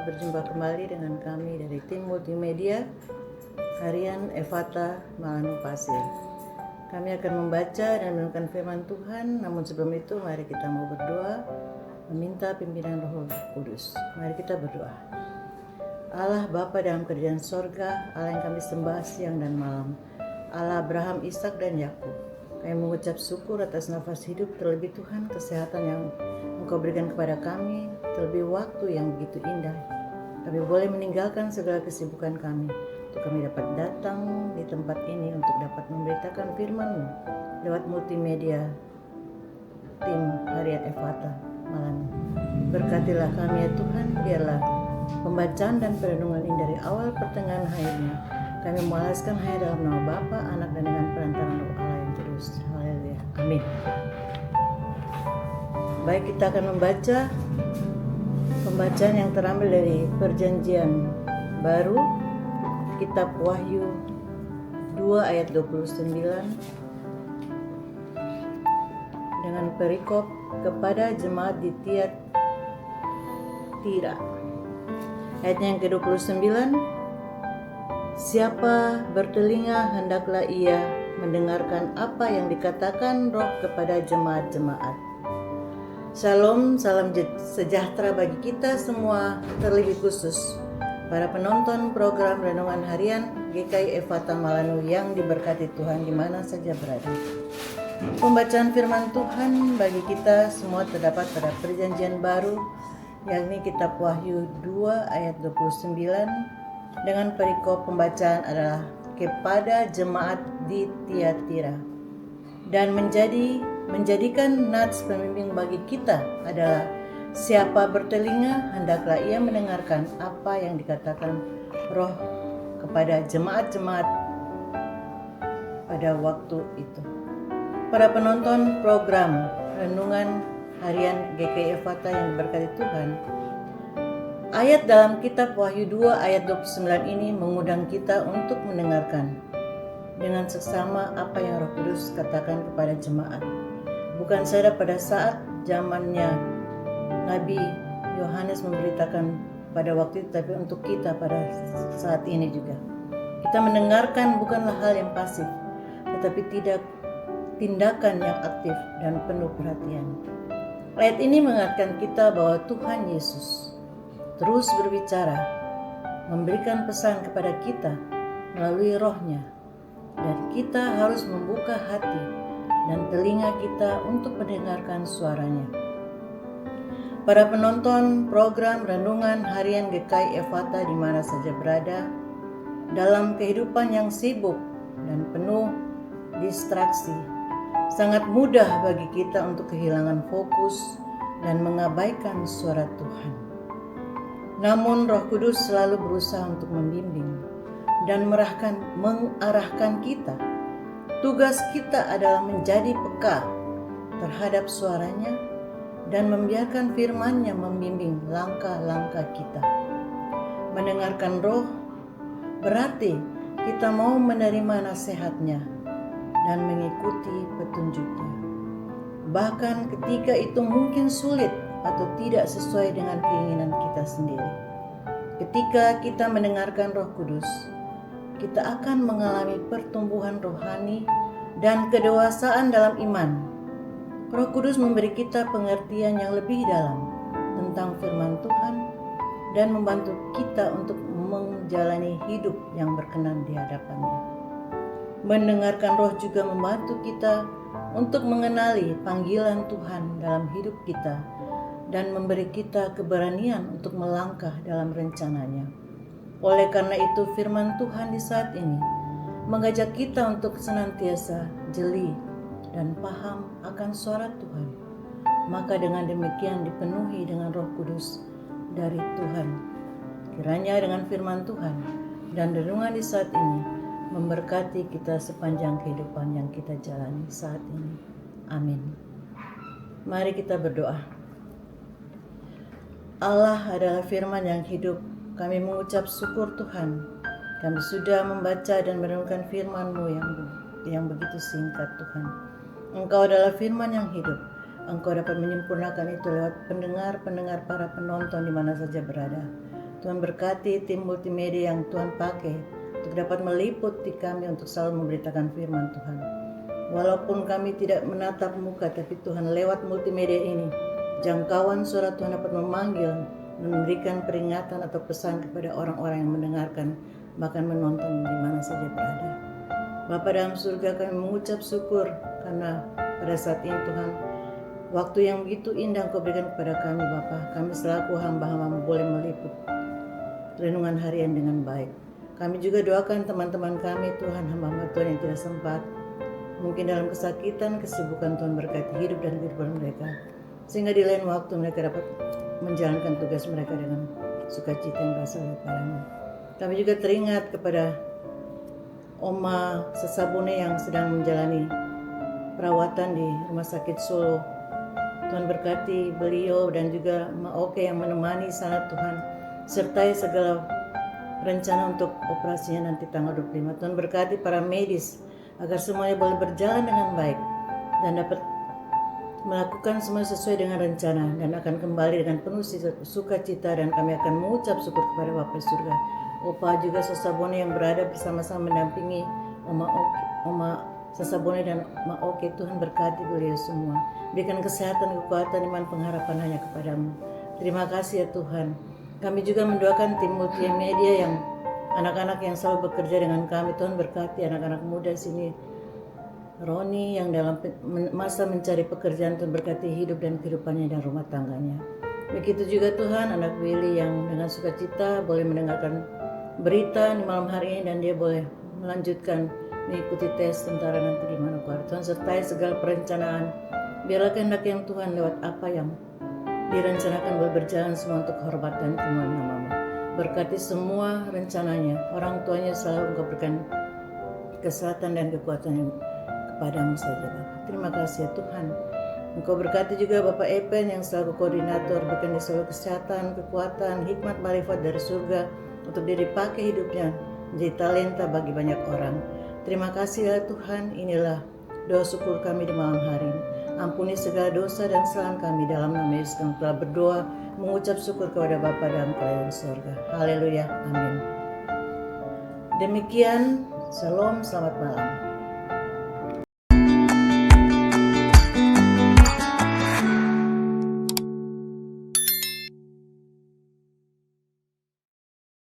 berjumpa kembali dengan kami dari tim multimedia Harian Efata Malanu Pasir. Kami akan membaca dan merenungkan firman Tuhan, namun sebelum itu mari kita mau berdoa, meminta pimpinan Roh Kudus. Mari kita berdoa. Allah Bapa dalam kerajaan sorga, Allah yang kami sembah siang dan malam, Allah Abraham, Ishak dan Yakub. Kami mengucap syukur atas nafas hidup, terlebih Tuhan kesehatan yang Engkau berikan kepada kami, terlebih waktu yang begitu indah. Kami boleh meninggalkan segala kesibukan kami untuk kami dapat datang di tempat ini untuk dapat memberitakan firman-Mu lewat multimedia tim Harian Efata malam ini. Berkatilah kami ya Tuhan, biarlah pembacaan dan perenungan ini dari awal pertengahan akhirnya kami mewalaskan hanya dalam nama Bapa, Anak dan dengan perantaraan Roh Allah yang kudus. Haleluya. Amin. Baik, kita akan membaca pembacaan yang terambil dari Perjanjian Baru, Kitab Wahyu 2 ayat 29 dengan perikop kepada jemaat di Tiatira. Ayatnya yang ke-29, siapa bertelinga hendaklah ia mendengarkan apa yang dikatakan Roh kepada jemaat-jemaat. Shalom, salam sejahtera bagi kita semua, terlebih khusus para penonton program Renungan Harian GKI Efata Malanu yang diberkati Tuhan di mana saja berada. Pembacaan firman Tuhan bagi kita semua terdapat pada Perjanjian Baru, yakni Kitab Wahyu 2 ayat 29 dengan perikop pembacaan adalah kepada jemaat di Tiatira. Dan menjadikan nats pembimbing bagi kita adalah siapa bertelinga hendaklah ia mendengarkan apa yang dikatakan Roh kepada jemaat-jemaat pada waktu itu. Para penonton program Renungan Harian GKI Efata yang diberkati Tuhan, ayat dalam kitab Wahyu 2 ayat 29 ini mengundang kita untuk mendengarkan dengan seksama apa yang Roh Kudus katakan kepada jemaat. Bukan saja pada saat zamannya Nabi Yohanes memberitakan pada waktu itu, tapi untuk kita pada saat ini juga. Kita mendengarkan bukanlah hal yang pasif, tetapi tindakan yang aktif dan penuh perhatian. Ayat ini mengingatkan kita bahwa Tuhan Yesus terus berbicara, memberikan pesan kepada kita melalui Roh-Nya, dan kita harus membuka hati dan telinga kita untuk mendengarkan suaranya. Para penonton program Renungan Harian GKI Efata di mana saja berada, dalam kehidupan yang sibuk dan penuh distraksi, sangat mudah bagi kita untuk kehilangan fokus dan mengabaikan suara Tuhan. Namun Roh Kudus selalu berusaha untuk membimbing dan mengarahkan kita. Tugas kita adalah menjadi peka terhadap suaranya dan membiarkan firman-Nya membimbing langkah-langkah kita. Mendengarkan Roh berarti kita mau menerima nasihat-Nya dan mengikuti petunjuk-Nya. Bahkan ketika itu mungkin sulit atau tidak sesuai dengan keinginan kita sendiri. Ketika kita mendengarkan Roh Kudus, kita akan mengalami pertumbuhan rohani dan kedewasaan dalam iman. Roh Kudus memberi kita pengertian yang lebih dalam tentang firman Tuhan dan membantu kita untuk menjalani hidup yang berkenan di hadapan-Nya. Mendengarkan Roh juga membantu kita untuk mengenali panggilan Tuhan dalam hidup kita dan memberi kita keberanian untuk melangkah dalam rencananya. Oleh karena itu firman Tuhan di saat ini mengajak kita untuk senantiasa jeli dan paham akan suara Tuhan. Maka dengan demikian dipenuhi dengan Roh Kudus dari Tuhan. Kiranya dengan firman Tuhan dan renungan di saat ini memberkati kita sepanjang kehidupan yang kita jalani saat ini. Amin. Mari kita berdoa. Allah adalah firman yang hidup. Kami mengucap syukur Tuhan. Kami sudah membaca dan merenungkan firman-Mu yang begitu singkat Tuhan. Engkau adalah firman yang hidup. Engkau dapat menyempurnakan itu lewat pendengar para penonton di mana saja berada. Tuhan berkati tim multimedia yang Tuhan pakai untuk dapat meliputi kami untuk selalu memberitakan firman Tuhan. Walaupun kami tidak menatap muka, tapi Tuhan lewat multimedia ini, jangkauan suara Tuhan dapat memanggil, memberikan peringatan atau pesan kepada orang-orang yang mendengarkan, bahkan menonton di mana saja berada. Bapa dalam surga, kami mengucap syukur karena pada saat ini Tuhan, waktu yang begitu indah Kau berikan kepada kami Bapa. Kami selaku hamba-hamba boleh meliput renungan harian dengan baik. Kami juga doakan teman-teman kami Tuhan, hamba-hamba Tuhan yang tidak sempat, mungkin dalam kesakitan, kesibukan, Tuhan berkati hidup dan kehidupan mereka, sehingga di lain waktu mereka dapat menjalankan tugas mereka dengan sukacita yang berasal daripada-Mu. Kami juga teringat kepada Oma Sesabone yang sedang menjalani perawatan di Rumah Sakit Solo. Tuhan berkati beliau dan juga Ma Oke yang menemani sana Tuhan, sertai segala rencana untuk operasinya nanti tanggal 25. Tuhan berkati para medis agar semuanya boleh berjalan dengan baik dan dapat melakukan semua sesuai dengan rencana dan akan kembali dengan penuh sukacita, dan kami akan mengucap syukur kepada Bapa di surga. Opa juga Sesabone yang berada bersama-sama mendampingi Oma Sesabone dan Ma Oke, Tuhan berkati beliau semua. Berikan kesehatan, kekuatan, iman, pengharapan hanya kepada-Mu. Terima kasih ya Tuhan. Kami juga mendoakan tim multimedia yang anak-anak yang selalu bekerja dengan kami. Tuhan berkati anak-anak muda sini. Roni yang dalam masa mencari pekerjaan, Tuhan berkati hidup dan kehidupannya dan rumah tangganya. Begitu juga Tuhan anak Willy yang dengan sukacita boleh mendengarkan berita di malam hari ini, dan dia boleh melanjutkan mengikuti tes tentara nanti di Manokwari. Tuhan sertai segala perencanaan. Biarlah kehendak yang Tuhan lewat apa yang direncanakan boleh berjalan semua untuk kehormatan kemuliaan nama-Mu. Berkati semua rencananya, orang tuanya selalu Engkau berikan kesehatan dan kekuatan yang kepada-Mu saja Bapa. Terima kasih ya Tuhan. Engkau berkati juga Bapak Epen yang selaku koordinator, berikan dia selalu kesehatan, kekuatan, hikmat, marifat dari surga untuk dia dipakai hidupnya menjadi talenta bagi banyak orang. Terima kasih ya Tuhan. Inilah doa syukur kami di malam hari ini. Ampuni segala dosa dan kesalahan kami, dalam nama Yesus kami telah berdoa mengucap syukur kepada Bapa dalam kerajaan surga. Haleluya, amin. Demikian, shalom, selamat malam.